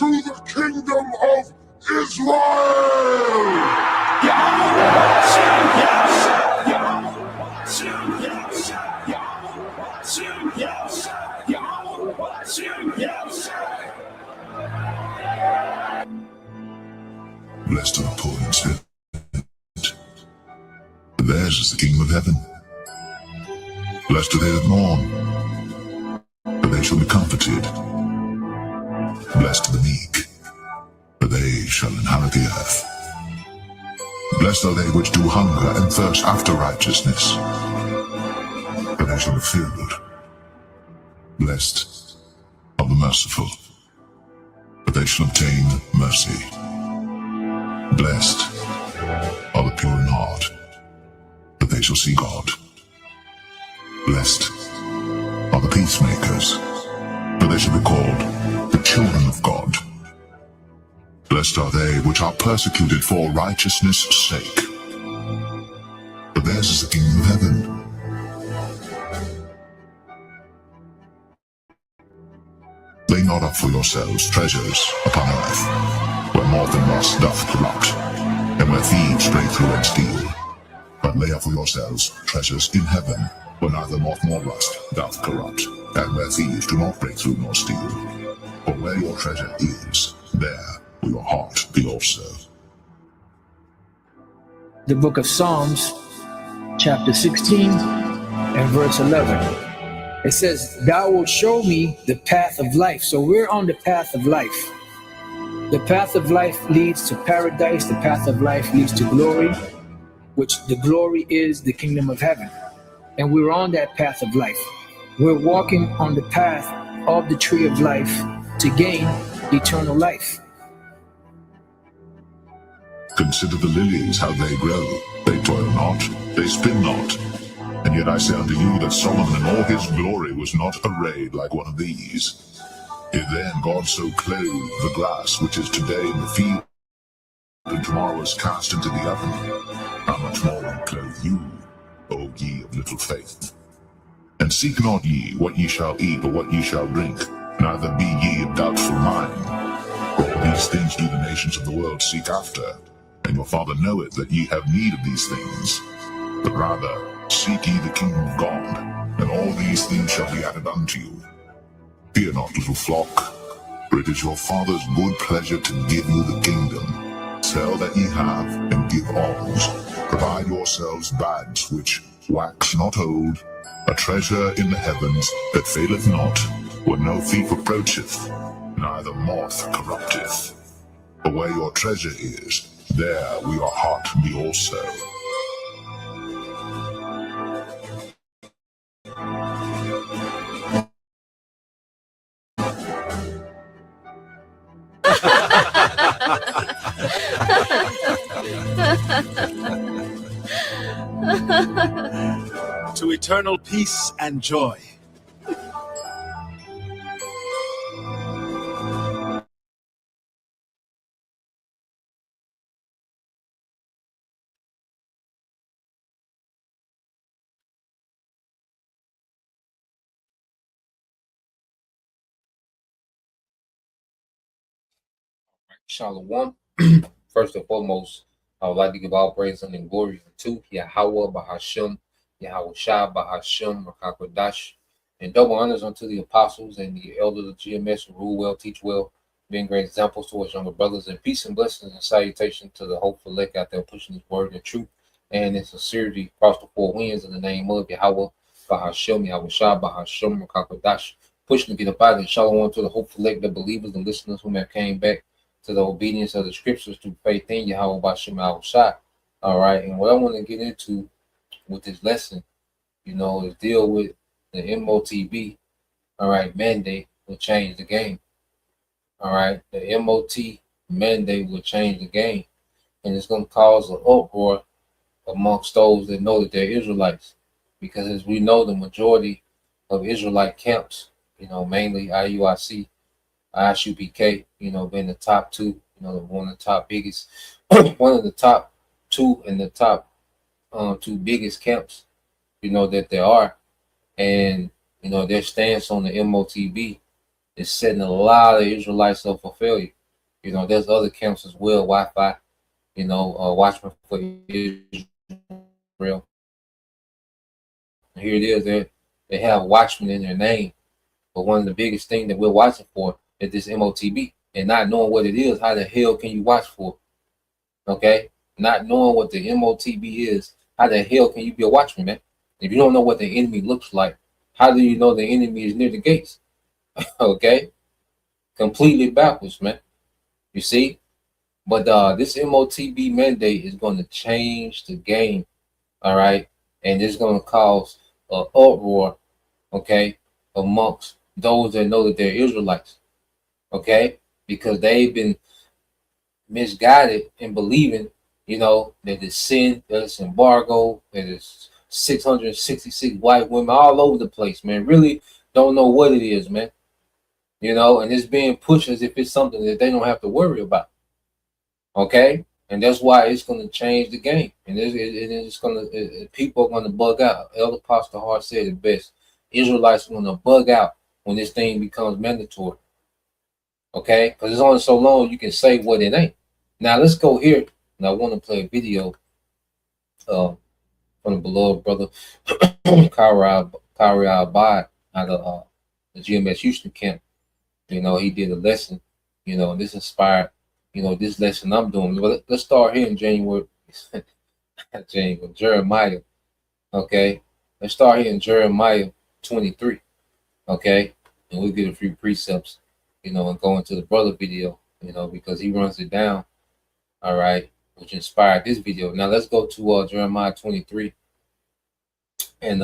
to the kingdom of Israel! Blessed are the poor in spirit, for theirs is the kingdom of heaven. Blessed are they that mourn, for they shall be comforted. Blessed are the meek, for they shall inherit the earth. Blessed are they which do hunger and thirst after righteousness, for they shall be filled. Blessed are the merciful, for they shall obtain mercy. Blessed are the pure in heart, for they shall see God. Blessed are the peacemakers, for they shall be called the children of God. Blessed are they which are persecuted for righteousness' sake, for theirs is the kingdom of heaven. Lay not up for yourselves treasures upon earth, where moth and rust doth corrupt, and where thieves break through and steal. But lay up for yourselves treasures in heaven, where neither moth nor rust doth corrupt, and where thieves do not break through nor steal. For where your treasure is, there will your heart be also. The book of Psalms, chapter 16 and verse 11. It says, "Thou wilt show me the path of life." So we're on the path of life. The path of life leads to paradise. The path of life leads to glory, which the glory is the kingdom of heaven. And we're on that path of life. We're walking on the path of the tree of life to gain eternal life. Consider the lilies, how they grow. They toil not, they spin not. And yet I say unto you that Solomon in all his glory was not arrayed like one of these. If then God so clothe the grass which is today in the field, and tomorrow is cast into the oven, how much more will he clothe you, O ye of little faith? And seek not ye what ye shall eat or what ye shall drink, neither be ye of doubtful mind. For all these things do the nations of the world seek after, and your Father knoweth that ye have need of these things. But rather seek ye the kingdom of God, and all these things shall be added unto you. Fear not, little flock, for it is your Father's good pleasure to give you the kingdom. Sell that ye have, and give alms. Provide yourselves bags which wax not old, a treasure in the heavens that faileth not, where no thief approacheth, neither moth corrupteth. For where your treasure is, there will your heart be also. To eternal peace and joy. Shalom. First and foremost, I would like to give all praise and glory to Yahweh Bahashem, Yahweh Shah Bahashem, Rakakwadash, and double honors unto the apostles and the elders of GMS who rule well, teach well, being great examples to us younger brothers, and peace and blessings and salutation to the hopeful elect out there pushing his word and truth and in sincerity across the four winds in the name of Yahweh Bahashem, Yahweh Shah Bahashem, Rakakwadash, pushing to get up out and shalom to the hopeful elect, the believers and listeners who have came back to the obedience of the scriptures through faith in Yahweh Bashem Al-Shah. All right, and what I want to get into with this lesson, is deal with the M.O.T.B. All right, mandate will change the game. All right, the M.O.T. mandate will change the game, and it's going to cause an uproar amongst those that know that they're Israelites, because as we know, the majority of Israelite camps, mainly IUIC, ISUPK, being the top two, one of the top biggest, one of the top two and the top two biggest camps, that there are. And, their stance on the M.O.T.B. is setting a lot of Israelites up for failure. You know, there's other camps as well, Wi-Fi, you know, Watchmen for Israel. Here it is, they have Watchmen in their name, but one of the biggest things that we're watching for is this M.O.T.B. And not knowing what it is, how the hell can you watch for it? Okay? Not knowing what the M.O.T.B. is, how the hell can you be a watchman, man? If you don't know what the enemy looks like, how do you know the enemy is near the gates? Okay? Completely backwards, man. You see? But this M.O.T.B. mandate is going to change the game, all right? And it's going to cause an uproar, okay, amongst those that know that they're Israelites, okay? Because they've been misguided in believing, you know, that it's sin, that it's embargo, that it's 666 white women all over the place, man. Really don't know what it is, man. You know, and it's being pushed as if it's something that they don't have to worry about. Okay? And that's why it's going to change the game. And it's going to, people are going to bug out. Elder Pastor Hart said it best. Israelites are going to bug out when this thing becomes mandatory. Okay? Because it's only so long you can say what it ain't. Now let's go here. And I want to play a video from the beloved brother Kyrie Abad out of the GMS Houston camp. You know, he did a lesson, you know, and this inspired, you know, this lesson I'm doing. But let's start here in Jeremiah. Okay. Let's start here in Jeremiah 23. Okay. And we'll get a few precepts, you know, and go into the brother video, you know, because he runs it down. All right. Which inspired this video. Now let's go to Jeremiah 23 and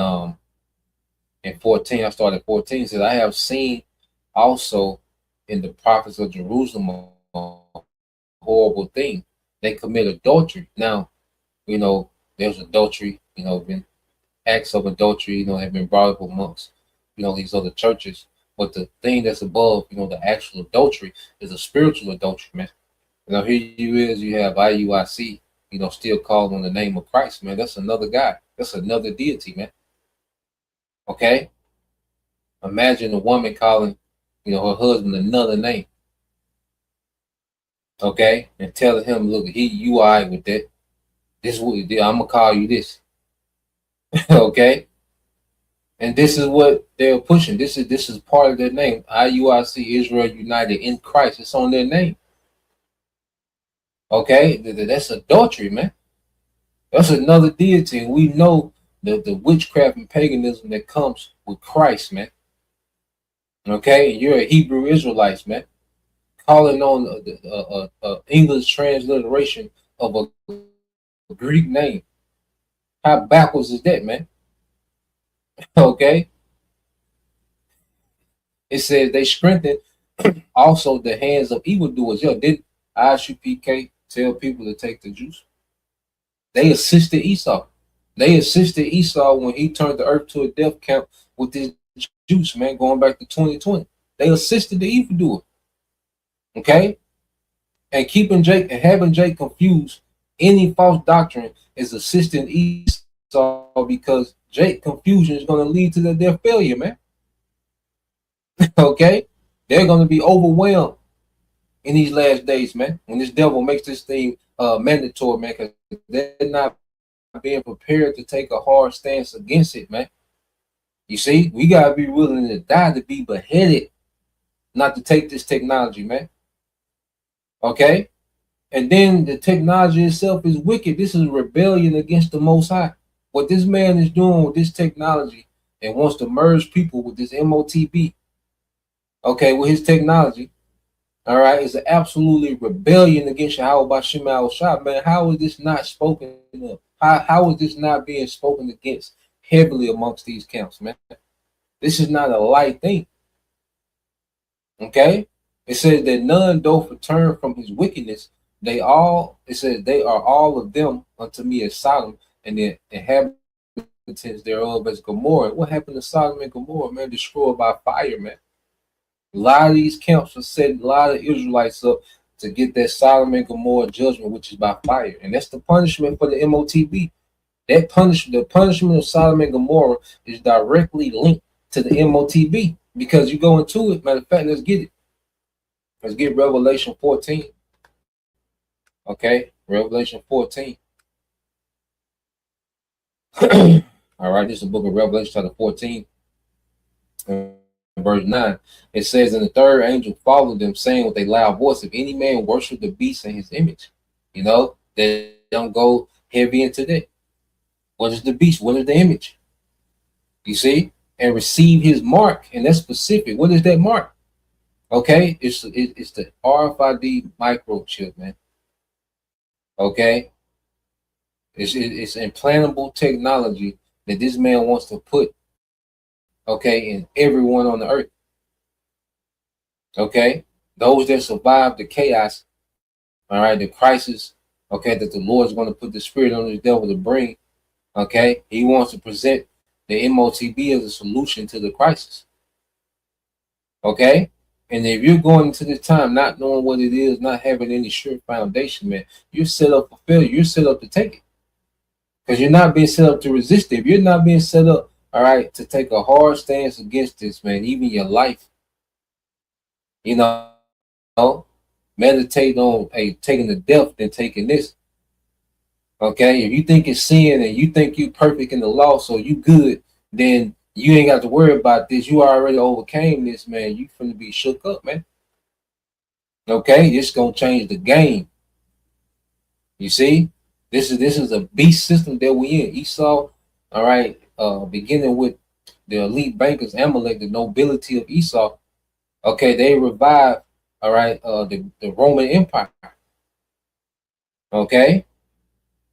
14. I started 14. It says, I have seen also in the prophets of Jerusalem a horrible thing. They commit adultery. Now, you know, there's adultery, you know, been acts of adultery, you know, have been brought up amongst, you know, these other churches. But the thing that's above, you know, the actual adultery is a spiritual adultery, man. You know, here you have IUIC, you know, still calling on the name of Christ, man. That's another guy. That's another deity, man. Okay? Imagine a woman calling, you know, her husband another name. Okay? And telling him, look, you all right with that. This is what you did. I'm gonna call you this. Okay? And this is what they're pushing. This is part of their name. IUIC, Israel United in Christ. It's on their name. Okay? That's adultery, man. That's another deity. And we know the witchcraft and paganism that comes with Christ, man. Okay? And you're a Hebrew Israelite, man. Calling on the English transliteration of a Greek name. How backwards is that, man? Okay. It says they strengthened also the hands of evildoers. Yo, did ISUPK tell people to take the juice? They assisted Esau. They assisted Esau when he turned the earth to a death camp with this juice, man, going back to 2020. They assisted the evildoer. Okay? And keeping Jake and having Jake confused any false doctrine is assisting Esau, because Jake confusion is going to lead to their failure, man. Okay? They're going to be overwhelmed in these last days, man, when this devil makes this thing mandatory, man, because they're not being prepared to take a hard stance against it, man. You see, we got to be willing to die, to be beheaded, not to take this technology, man. Okay? And then the technology itself is wicked. This is rebellion against the Most High. What this man is doing with this technology and wants to merge people with this M.O.T.B, okay, with his technology, all right, is an absolutely rebellion against Yahweh Shema Shah, man. How is this not spoken of? How is this not being spoken against heavily amongst these camps, man? This is not a light thing. Okay? It says that none doth return from his wickedness. It says they are all of them unto me as Sodom, and the inhabitants thereof as Gomorrah. What happened to Sodom and Gomorrah, man? Destroyed by fire, man. A lot of these camps are setting a lot of Israelites up to get that Sodom and Gomorrah judgment, which is by fire. And that's the punishment for the M.O.T.B. The punishment of Sodom and Gomorrah is directly linked to the M.O.T.B. Because you go into it, matter of fact, let's get it. Let's get Revelation 14. Okay, Revelation 14. All right, this is the book of Revelation, chapter 14, verse 9. It says, and the third angel followed them, saying with a loud voice, if any man worship the beast and his image, they don't go heavy into that. What is the beast? What is the image? You see? And receive his mark. And that's specific. What is that mark? Okay, it's the RFID microchip, man. Okay, it's implantable technology that this man wants to put, okay, in everyone on the earth. Okay, those that survive the chaos, all right, the crisis, okay, that the Lord is going to put the spirit on the devil to bring. Okay, he wants to present the M.O.T.B as a solution to the crisis. Okay, and if you're going into this time not knowing what it is, not having any sure foundation, man, you're set up for failure. You're set up to take it because you're not being set up to resist it. If you're not being set up, all right, to take a hard stance against this, man, even your life, you know, meditate on taking the death than taking this. Okay, if you think it's sin and you think you perfect in the law, so you good, then you ain't got to worry about this. You already overcame this, man. You finna be shook up, man. Okay, this gonna change the game. You see, this is a beast system that we in. Esau, all right, beginning with the elite bankers, Amalek, the nobility of Esau. Okay, they revived, all right, the Roman Empire. Okay,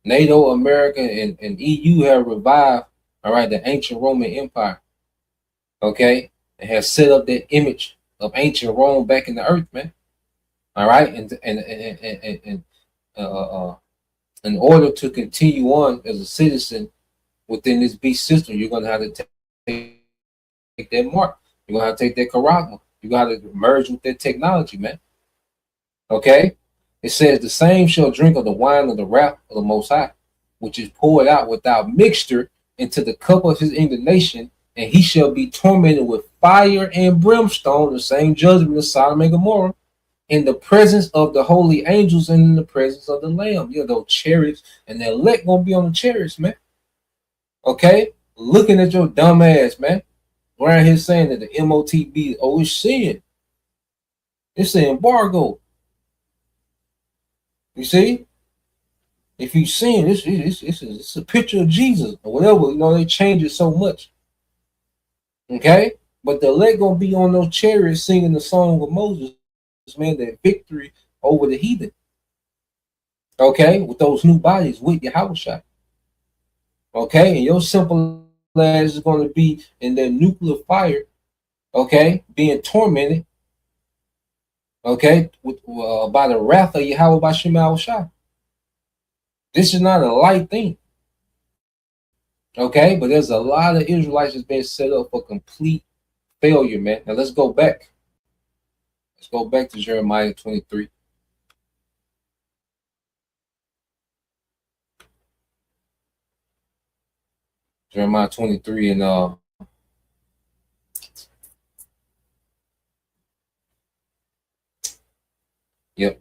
NATO, America, and EU have revived, all right, the ancient Roman Empire. Okay, and has set up that image of ancient Rome back in the earth, man. All right, and in order to continue on as a citizen within this beast system, you're gonna have to take that mark. You're gonna have to take that charagma. You're gonna have to merge with that technology, man. Okay, it says the same shall drink of the wine of the wrath of the Most High, which is poured out without mixture into the cup of his indignation, and he shall be tormented with fire and brimstone, the same judgment as Sodom and Gomorrah, in the presence of the holy angels and in the presence of the Lamb. Those chariots, and the elect gonna be on the chariots, man. Okay, looking at your dumb ass, man. Around here saying that the M.O.T.B, it's sin. It's an embargo. You see? If you sin, it's a picture of Jesus or whatever. They change it so much. Okay? But the elect gonna be on those chariots singing the song of Moses, man, that victory over the heathen. Okay? With those new bodies with your house shot. Okay? And your simple ass is gonna be in that nuclear fire, okay, being tormented, okay, with by the wrath of Yahweh by Shema Shah. This is not a light thing. Okay, but there's a lot of Israelites that's been set up for complete failure, man. Now let's go back. Let's go back to Jeremiah 23. Jeremiah 23 and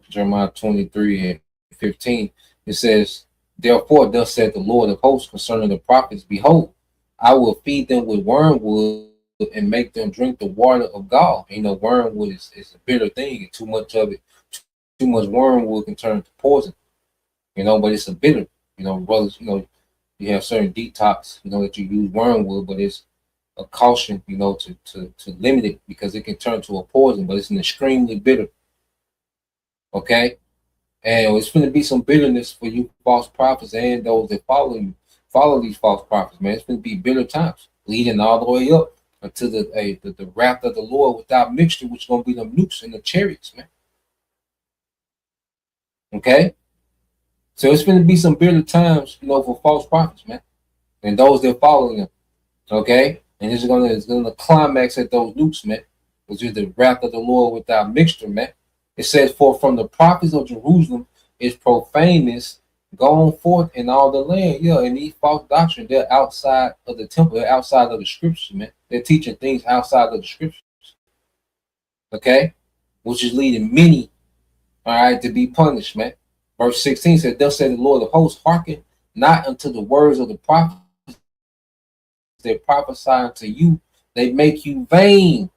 Jeremiah 23 and 15. It says, therefore, thus said the Lord of hosts concerning the prophets, behold, I will feed them with wormwood and make them drink the water of gall. Wormwood is a bitter thing, and too much of it, too much wormwood can turn to poison. But it's a bitter, brothers, you have certain detox, that you use wormwood, but it's a caution, to limit it because it can turn to a poison, but it's an extremely bitter. Okay, and it's going to be some bitterness for you false prophets and those that follow these false prophets, man. It's going to be bitter times, leading all the way up until the wrath of the Lord without mixture, which is going to be the nukes and the chariots, man. Okay, so it's going to be some bitter times, for false prophets, man, and those that follow them. Okay, and it's going to climax at those nukes, man, which is the wrath of the Lord without mixture, man. It says, for from the prophets of Jerusalem is profaneness gone forth in all the land. And these false doctrines, they're outside of the temple, they're outside of the scriptures, man. They're teaching things outside of the scriptures. okay, which is leading many, all right, to be punished, man. Verse 16 said, thus said the Lord of hosts, hearken not unto the words of the prophets that prophesy unto you, they make you vain,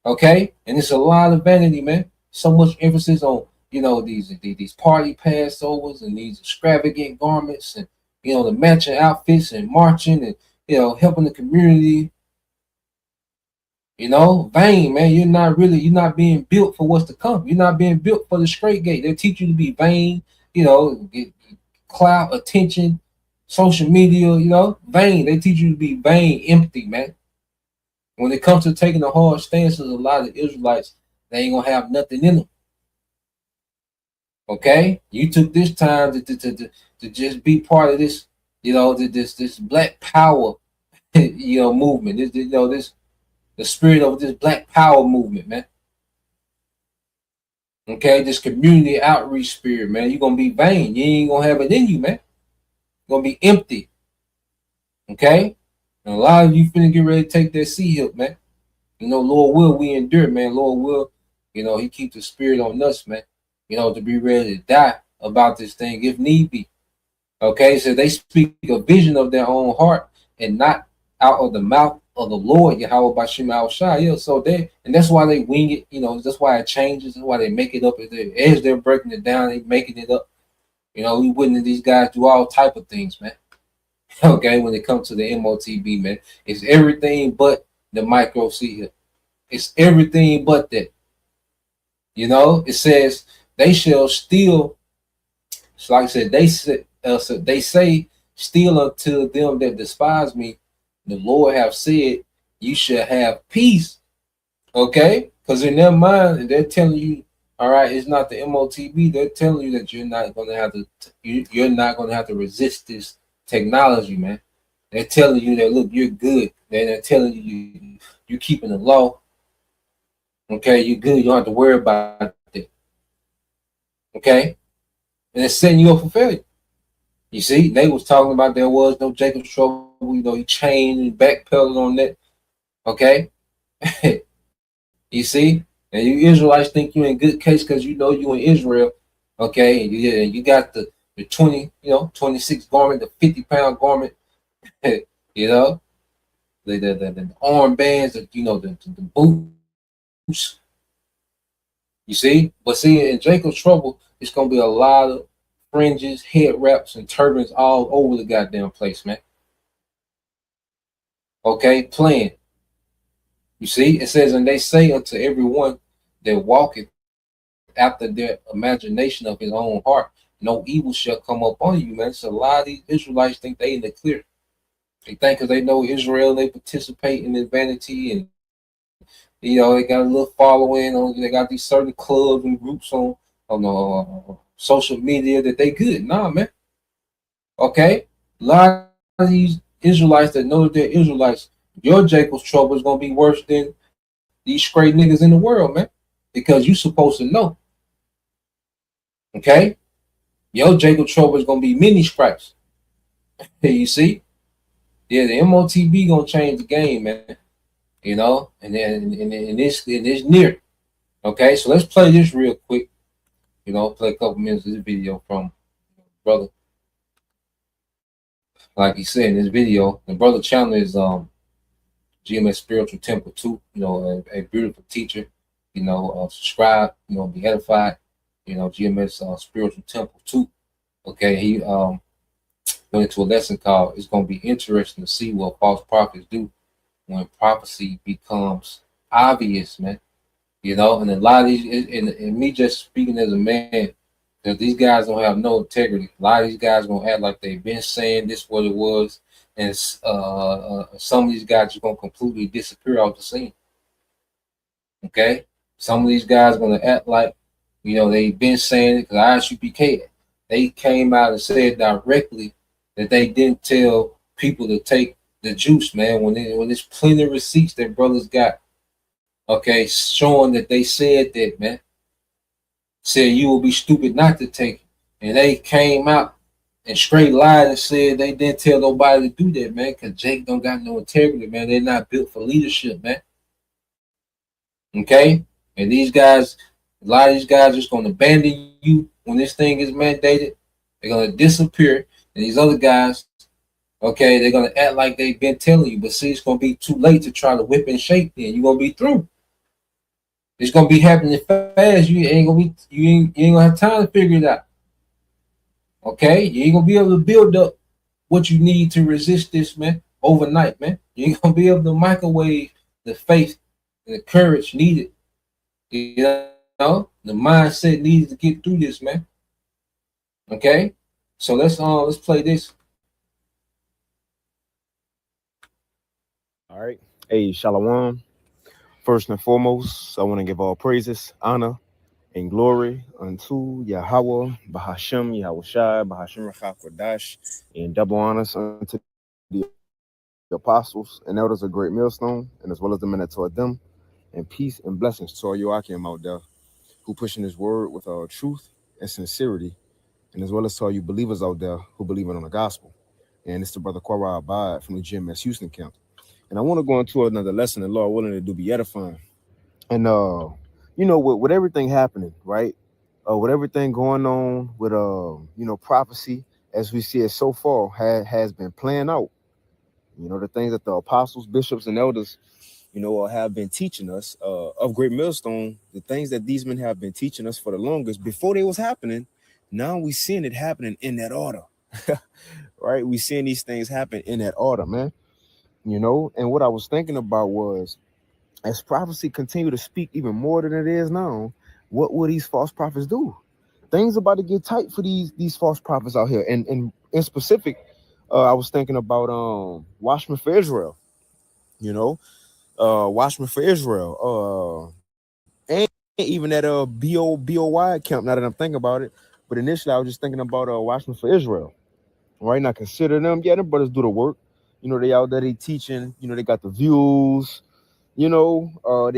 okay? And it's a lot of vanity, man. So much emphasis on, these party Passovers and these extravagant garments and, the matching outfits and marching and, helping the community. Vain, man. You're not being built for what's to come. You're not being built for the straight gate. They teach you to be vain, get clout, attention, social media, vain. They teach you to be vain, empty, man. When it comes to taking a hard stance, there's a lot of Israelites, they ain't gonna have nothing in them. Okay? You took this time to just be part of this, this black power, movement. This the spirit of this black power movement, man. Okay, this community outreach spirit, man. You're gonna be vain. You ain't gonna have it in you, man. You're gonna be empty. Okay? And a lot of you finna get ready to take that sea hip, man. Lord will we endure, man. Lord will, he keep the spirit on us, man. To be ready to die about this thing if need be. Okay, so they speak a vision of their own heart and not out of the mouth of the Lord, Yahweh Bashim Al Shai. Yeah, so and that's why they wing it, that's why it changes, that's why they make it up as they're breaking it down, they making it up. We witness these guys do all type of things, man. Okay, when it comes to the M.O.T.B, man, it's everything but the micro C here. It's everything but that. It says they shall steal. So like I said, they say, steal unto them that despise me. The Lord have said, you shall have peace. Okay, because in their mind, they're telling you, all right, it's not the M.O.T.B. They're telling you that you're not going to have to. You're not going to have to resist this technology, man. They're telling you that look, you're good. They're telling you you're keeping the law. Okay, you're good. You don't have to worry about it. Okay, and it's setting you up for failure. You see, they was talking about there was no Jacob's trouble. He changed and backpedaled on that. Okay, you see, and you Israelites think you're in good case because you in Israel. Okay, and you got the 26 garment, the 50-pound garment. The armbands, the boots. You see, but see, in Jacob's trouble, it's gonna be a lot of fringes, head wraps, and turbans all over the goddamn place, man. Okay, playing. You see, it says, and they say unto everyone that walketh after their imagination of his own heart, no evil shall come upon you, man. So a lot of these Israelites think they in the clear. They think because they know Israel, they participate in the vanity and they got a little following. They got these certain clubs and groups on social media that they good. Nah, man. Okay, a lot of these Israelites that know that they're Israelites, your Jacob's trouble is gonna be worse than these straight niggas in the world, man. Because you supposed to know. Okay, your Jacob's trouble is gonna be many stripes. You see, yeah, the M.O.T.B gonna change the game, man. And then and it's near. Okay, so let's play this real quick. Play a couple minutes of this video from brother. Like he said in this video, the brother channel is GMS Spiritual Temple 2. A beautiful teacher. Subscribe. Be edified. GMS Spiritual Temple 2. Okay, he went into a lesson called "It's Gonna Be Interesting to See What False Prophets Do When Prophecy Becomes Obvious," man. And a lot of these, and me just speaking as a man, that these guys don't have no integrity. A lot of these guys gonna act like they've been saying this what it was, and some of these guys are gonna completely disappear off the scene. Okay, some of these guys gonna act like they've been saying it because ISUPK, they came out and said directly that they didn't tell people to take the juice, man. When there's plenty of receipts that brothers got. Okay, showing that they said that, man. Said you will be stupid not to take it. And they came out and straight lied and said they didn't tell nobody to do that, man, because Jake don't got no integrity, man. They're not built for leadership, man. Okay? And these guys, a lot of these guys, just going to abandon you when this thing is mandated. They're going to disappear, and these other guys, okay, they're going to act like they've been telling you, but see, it's going to be too late to try to whip and shake. Then you're going to be through. It's going to be happening fast. You ain't gonna have time to figure it out. Okay, you ain't gonna be able to build up what you need to resist this, man, overnight, man. You ain't gonna be able to microwave the faith and the courage needed. You know, the mindset needed to get through this, man. Okay, so let's play this. All right. Hey, Shalom. First and foremost, I want to give all praises, honor, and glory unto Yahweh, Bahashem, Yahweh Shai, Bahashem Rachak and double honors unto the apostles and elders of Great Millstone, and as well as the men that taught them, and peace and blessings to all you Akim out there who pushing this word with truth and sincerity, and as well as to all you believers out there who believe in on the gospel. And it's the brother Quara Abad from the GMS Houston camp. And I want to go into another lesson, and Lord willing, to do be edifying. And with everything happening, right? With everything going on with prophecy, as we see it so far, has been playing out. The things that the apostles, bishops, and elders, have been teaching us of Great Millstone, the things that these men have been teaching us for the longest before they was happening. Now we seeing it happening in that order, right? We seeing these things happen in that order, man. And what I was thinking about was, as prophecy continue to speak even more than it is now, what will these false prophets do? Things about to get tight for these false prophets out here. And in specific, I was thinking about Watchmen for Israel. Watchmen for Israel. And even at a BOY camp, now that I'm thinking about it. But initially I was just thinking about Watchmen for Israel. Right now, consider them. Yeah, them brothers do the work. They out there, they teaching, they got the views. They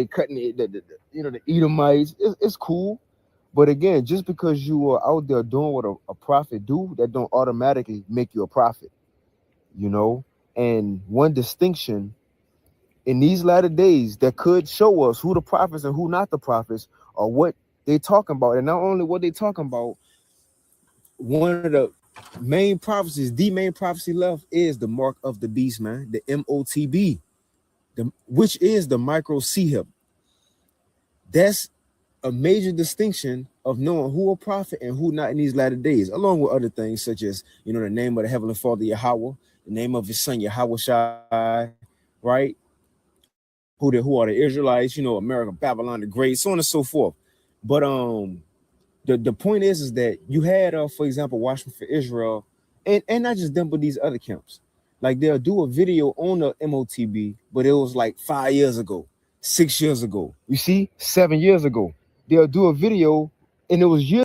cutting the Edomites. It's cool, but again, just because you are out there doing what a prophet do, that don't automatically make you a prophet. And one distinction in these latter days that could show us who the prophets and who not the prophets are what they talking about, and not only what they talking about. One of the main prophecies, the main prophecy left, is the mark of the beast, man, the M.O.T.B. Which is the micro C-hip. That's a major distinction of knowing who a prophet and who not in these latter days, along with other things such as, the name of the Heavenly Father, Yahweh, the name of his son, Yahweh Shai, right? Who are the Israelites, America, Babylon the Great, so on and so forth. But the point is that you had, for example, Watchmen for Israel, and not just them, but these other camps. Like, they'll do a video on the M.O.T.B, but it was like 5 years ago, 6 years ago. You see, 7 years ago. They'll do a video, and it was years.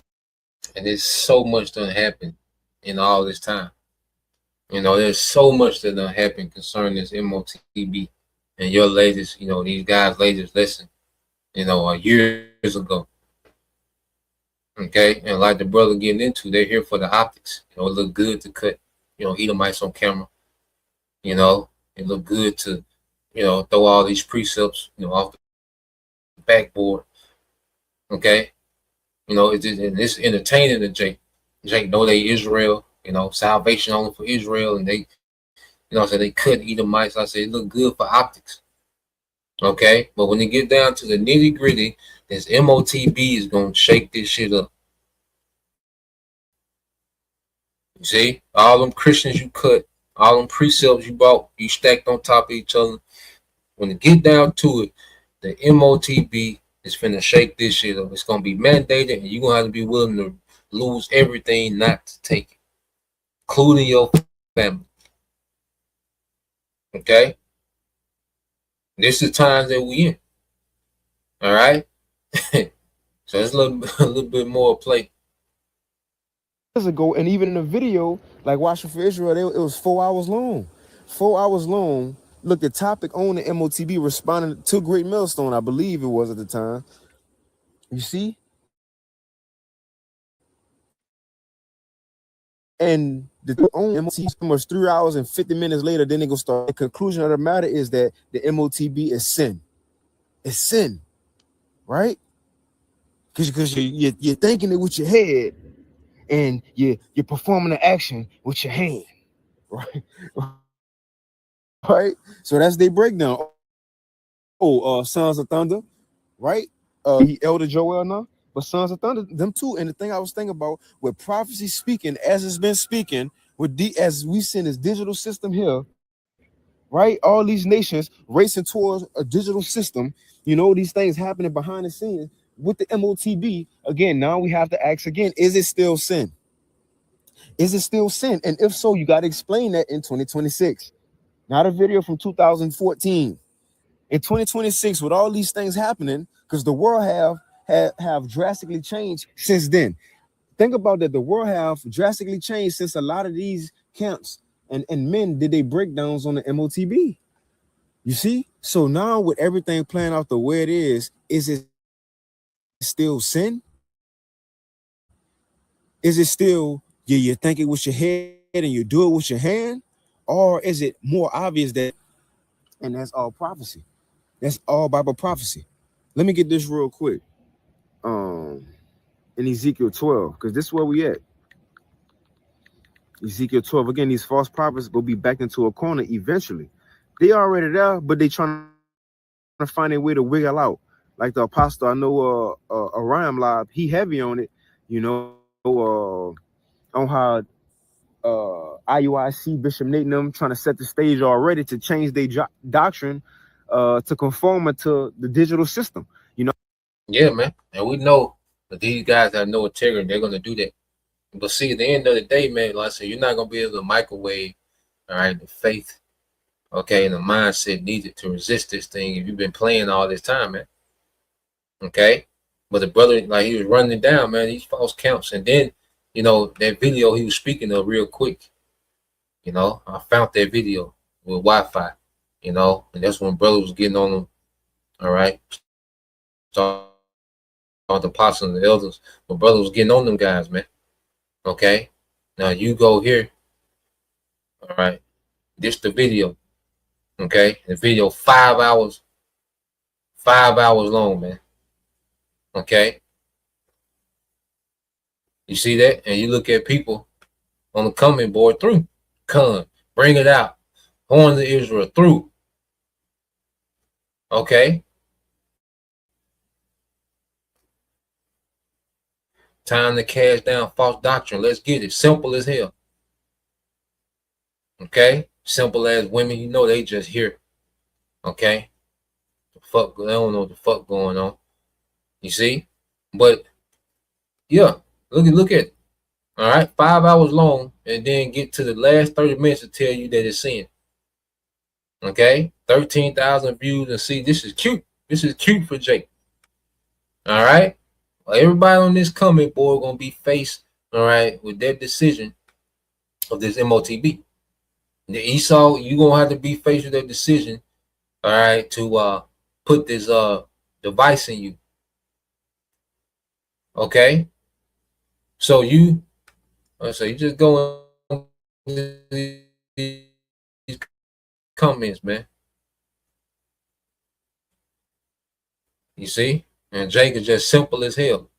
And there's so much done happened in all this time. There's so much that done happened concerning this M.O.T.B and your latest, these guys' latest lesson, years ago. Okay, and like the brother getting into, they're here for the optics. It look good to cut, Edomites on camera. It look good to, throw all these precepts, off the backboard. Okay, it's entertaining to Jake know they Israel, salvation only for Israel, and they, so they cut Edomites. I say it look good for optics. Okay, but when they get down to the nitty gritty, this M.O.T.B is gonna shake this shit up. You see, all them Christians you cut, all them precepts you bought, you stacked on top of each other. When it get down to it, the M.O.T.B is finna shake this shit up. It's gonna be mandated, and you're gonna have to be willing to lose everything not to take it, including your family. Okay, this is the times that we in. All right, so it's a little bit more play. Years ago, and even in the video, like Watching for Israel, it was 4 hours long. 4 hours long. Look, the topic on the M.O.T.B responding to Great Millstone, I believe it was at the time. You see? And the own M.O.T.B was 3 hours and 50 minutes later, then they go start. The conclusion of the matter is that the M.O.T.B is sin. It's sin, right? Because you're thinking it with your head, and you're performing the action with your hand, right? Right. So that's their breakdown. Sons of Thunder, right? He Elder Joel now, but Sons of Thunder, them too. And the thing I was thinking about with prophecy speaking, as it's been speaking, as we send this digital system here, right? All these nations racing towards a digital system, these things happening behind the scenes with the M.O.T.B. Again, now we have to ask again: is it still sin? Is it still sin? And if so, you got to explain that in 2026. Not a video from 2014. In 2026, with all these things happening, because the world have drastically changed since then. Think about that. The world have drastically changed since a lot of these camps and men did they breakdowns on the M.O.T.B. You see? So now with everything playing out the way it is it still sin? Is it still you think it with your head and you do it with your hand? Or is it more obvious that, and that's all prophecy? That's all Bible prophecy. Let me get this real quick. In Ezekiel 12, because this is where we at. Ezekiel 12. Again, these false prophets will be backed into a corner eventually. They already there, but they trying to find a way to wiggle out. Like the apostle, I know Orion Live, he heavy on it, on how IUIC Bishop Nate and them trying to set the stage already to change their doctrine to conform it to the digital system. Yeah, man. And we know that these guys have no integrity. They're going to do that. But see, at the end of the day, man, like I said, you're not going to be able to microwave, all right, the faith, okay, and the mindset needed to resist this thing if you've been playing all this time, man. Okay? But the brother, like, he was running it down, man, these false counts. And then, that video he was speaking of real quick, I found that video with Wi-Fi, and that's when brother was getting on them, all right? So the apostles and the elders, but brother was getting on them guys, man. Okay? Now you go here, all right? This the video, okay? The video 5 hours long, man. Okay? You see that? And you look at people on the comment board through. Come, bring it out. Horns of Israel through. Okay? Time to cast down false doctrine. Let's get it. Simple as hell. Okay? Simple as women, they just here. Okay? The fuck, they don't know what the fuck going on. You see? But yeah, look at it. All right, 5 hours long, and then get to the last 30 minutes to tell you that it's sin. Okay, 13,000 views, and see, this is cute. This is cute for Jake. All right, well, everybody on this comment board gonna be faced, all right, with that decision of this M.O.T.B. The Esau, you gonna have to be faced with that decision, all right, to put this device in you. Okay, so you just go in these comments, man. You see? And Jake is just simple as hell.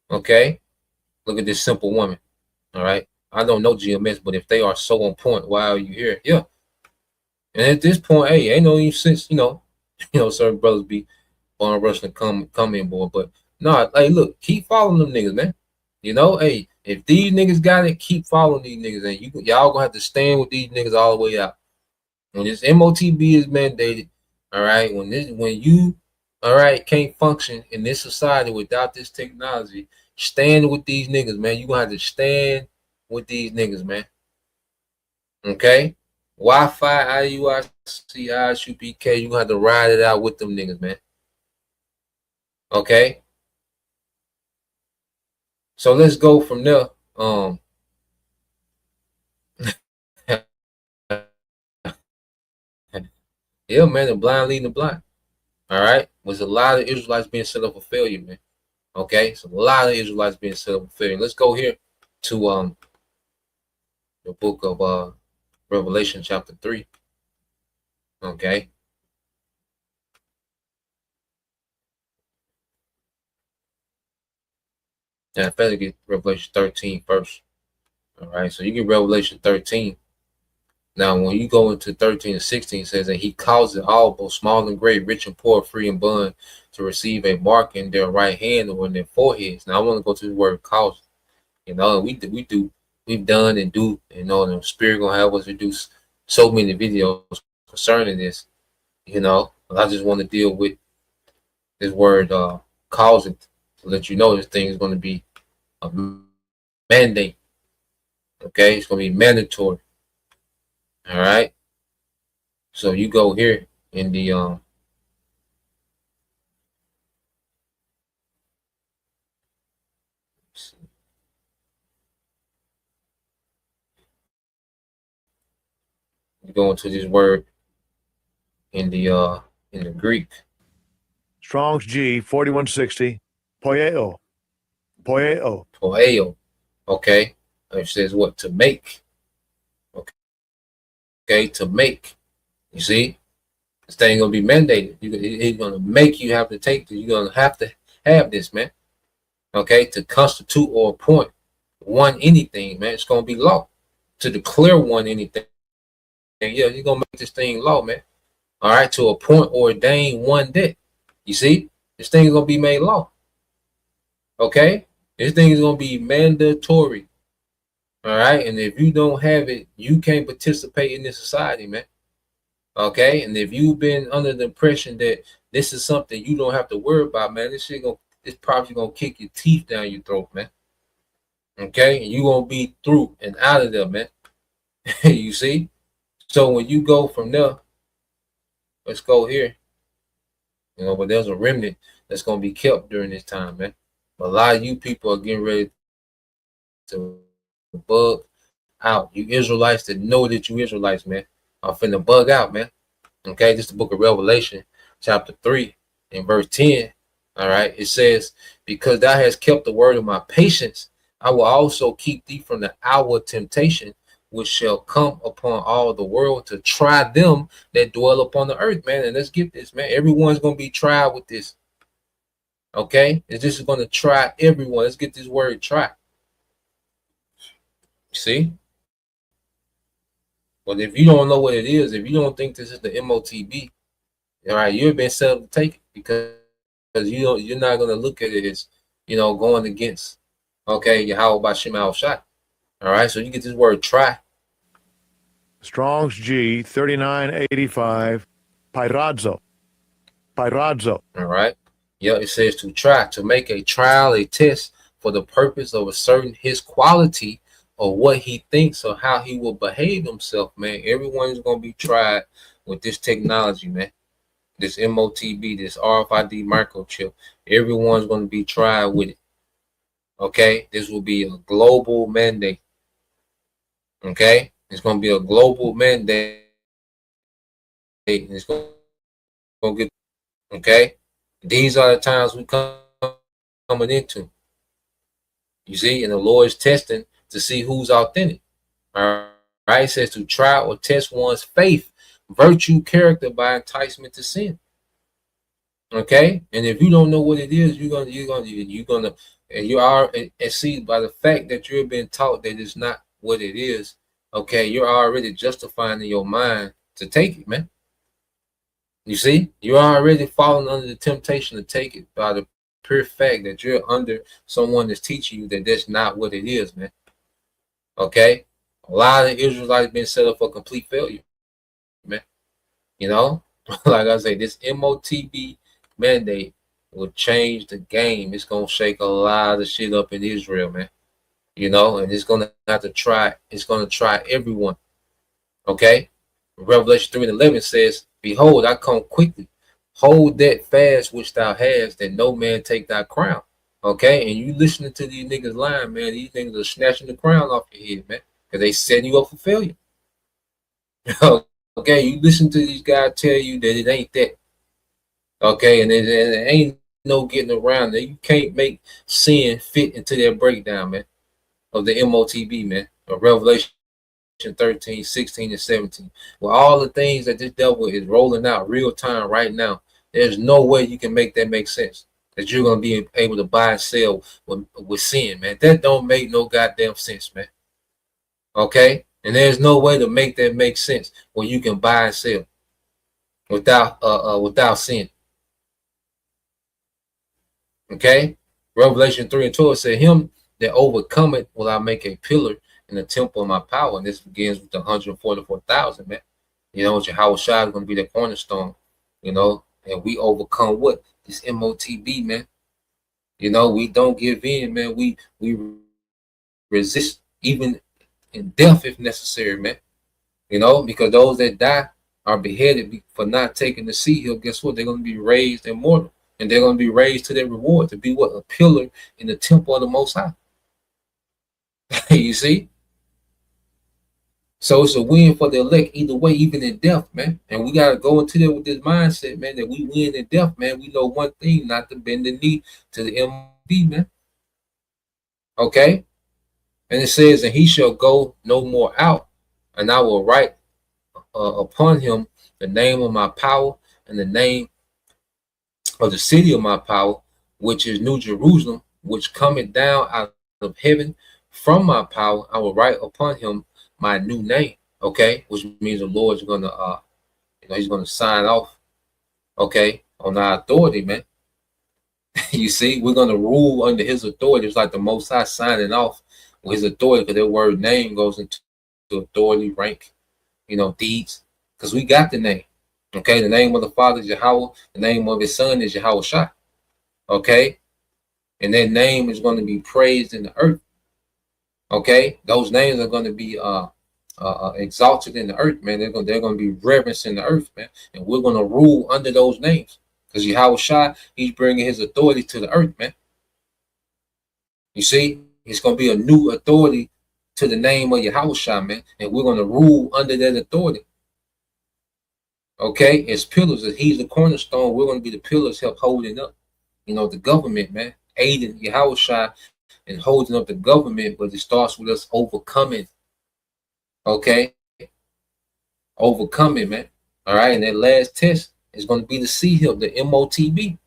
Okay? Look at this simple woman. All right? I don't know GMS, but if they are so on point, why are you here? Yeah. And at this point, hey, ain't no even sense, certain brothers be on rushing to come in, boy. But no, hey, look, keep following them niggas, man. Hey, if these niggas got it, keep following these niggas, and y'all gonna have to stand with these niggas all the way out. When this M.O.T.B. is mandated, all right, when you, all right, can't function in this society without this technology, stand with these niggas, man. You gonna have to stand with these niggas, man. Okay? Wi-Fi, IUIC, ISUPK, you gonna have to ride it out with them niggas, man. Okay? So let's go from there. Yeah, man, the blind leading the blind. All right? Was a lot of Israelites being set up for failure, man. Okay? So a lot of Israelites being set up for failure. Let's go here to the book of Revelation chapter 3. Okay? And I better get Revelation 13 first. All right, so you get Revelation 13. Now, when you go into 13 and 16, it says that he causes all, both small and great, rich and poor, free and bond, to receive a mark in their right hand or in their foreheads. Now, I want to go to the word cause. We've done and do, the Spirit gonna have us to do so many videos concerning this, But I just want to deal with this word, causing, to let you know this thing is going to be a mandate. Okay, it's going to be mandatory. All right. So you go here in the you go into this word in the Greek. Strong's G 4160. Poieo. Poieo. Poeo. Okay. It says what? To make. Okay, to make. You see? This thing gonna be mandated. He's gonna make you have to take this. You're gonna have to have this, man. Okay, to constitute or appoint one anything, man. It's gonna be law. To declare one anything. Yeah, you're gonna make this thing law, man. All right, to appoint or ordain one debt. You see, this thing is gonna be made law. Okay, this thing is gonna be mandatory. All right, and if you don't have it, you can't participate in this society, man. Okay, and if you've been under the impression that this is something you don't have to worry about, man, it's probably gonna kick your teeth down your throat, man. Okay, and you gonna be through and out of there, man. You see? So when you go from there, let's go here. But there's a remnant that's gonna be kept during this time, man. But a lot of you people are getting ready to bug out. You Israelites that know that you Israelites, man, are finna bug out, man. Okay, this is the book of Revelation, chapter 3, and verse 10. All right, it says, because thou hast kept the word of my patience, I will also keep thee from the hour of temptation, which shall come upon all the world to try them that dwell upon the earth, man. And let's get this, man. Everyone's going to be tried with this. Okay, this is going to try everyone. Let's get this word try. See? But if you don't know what it is, if you don't think this is the M.O.T.B, all right, you've been set up to take it because you're not going to look at it as, going against, okay, Yahweh Bashim Al Shai. All right, so you get this word try. Strong's G 3985. Pyradzo. Pyradzo. All right. Yeah, it says to try, to make a trial, a test for the purpose of ascertain his quality or what he thinks or how he will behave himself, man. Everyone's going to be tried with this technology, man. This M.O.T.B, this RFID microchip. Everyone's going to be tried with it. Okay? This will be a global mandate. Okay? It's going to be a global mandate. It's going to get, okay? These are the times we coming into. You see, and the Lord is testing to see who's authentic. All right, it says to try or test one's faith, virtue, character by enticement to sin. Okay, and if you don't know what it is, you're gonna, and you are, and see by the fact that you're being taught that it's not what it is. Okay, you're already justifying in your mind to take it, man. You see, you're already falling under the temptation to take it by the pure fact that you're under someone that's teaching you that that's not what it is, man. Okay, a lot of Israelites been set up for complete failure, man. Like I say, this M.O.T.B mandate will change the game. It's gonna shake a lot of shit up in Israel, man. And it's gonna have to try. It's gonna try everyone. Okay, Revelation 3:11 says, "Behold, I come quickly. Hold that fast which thou hast, that no man take thy crown." Okay, and you listening to these niggas lying, man. These niggas are snatching the crown off your head, man, because they setting you up for failure. Okay, you listen to these guys tell you that it ain't that. Okay, and it ain't no getting around that. You can't make sin fit into their breakdown, man, of the M.O.T.B, man, of Revelation 13, 16, and 17. With all the things that this devil is rolling out real time right now, there's no way you can make that make sense. that you're gonna be able to buy and sell with sin, man. That don't make no goddamn sense, man. Okay, and there's no way to make that make sense where you can buy and sell without sin. Okay, Revelation 3:12 said, "Him that overcometh will I make a pillar in the temple of my power." And this begins with the 144,000, man. You know, Yahweh Shai is going to be the cornerstone. You know, and we overcome what? This M.O.T.B, man. You know, we don't give in, man. We resist even in death if necessary, man. You know, because those that die are beheaded for not taking the sea hill. Guess what? They're going to be raised immortal. And they're going to be raised to their reward, to be what? A pillar in the temple of the Most High. You see? So it's a win for the elect either way, even in death, man. And we got to go into there with this mindset, man, that we win in death, man. We know one thing, not to bend the knee to the M.O.T.B, man. Okay? And it says, and he shall go no more out, and I will write upon him the name of my power and the name of the city of my power, which is New Jerusalem, which cometh down out of heaven from my power. I will write upon him my new name. Okay, which means the Lord's gonna he's gonna sign off, okay, on our authority, man. You see, we're gonna rule under his authority. It's like the Most High signing off with his authority, because their word name goes into authority, rank, deeds, because we got the name. Okay, the name of the Father is Yahweh, the name of his Son is Yahweh Shai. Okay, and that name is going to be praised in the earth. Okay, those names are going to be exalted in the earth, man. They're going to be reverenced in the earth, man. And we're going to rule under those names, because Yahweh Shai, he's bringing his authority to the earth, man. You see, it's going to be a new authority to the name of Yahweh Shai, man, and we're going to rule under that authority. Okay, as pillars, as he's the cornerstone, we're going to be the pillars help holding up, the government, man, aiding Yahweh Shai and holding up the government. But it starts with us overcoming. Okay, overcoming, man. All right, and that last test is going to be the sea hill, the M.O.T.B.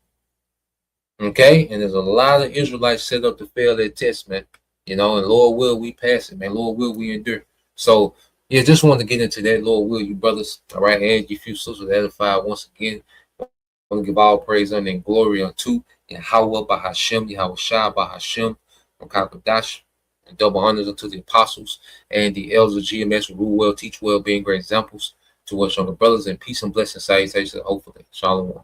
Okay, and there's a lot of Israelites set up to fail that test, man. And Lord will we pass it, man. Lord will we endure. So yeah, just wanted to get into that. Lord will you brothers, all right, and you few sisters edified once again. I want to give all praise and glory unto Yahweh Bahashem, Yahweh Shai Bahashem, Kakadash, and double honors unto the apostles and the elders of GMS who rule well, teach well, being great examples to us younger brothers, and peace and blessings, salutations, hopefully. Shalom.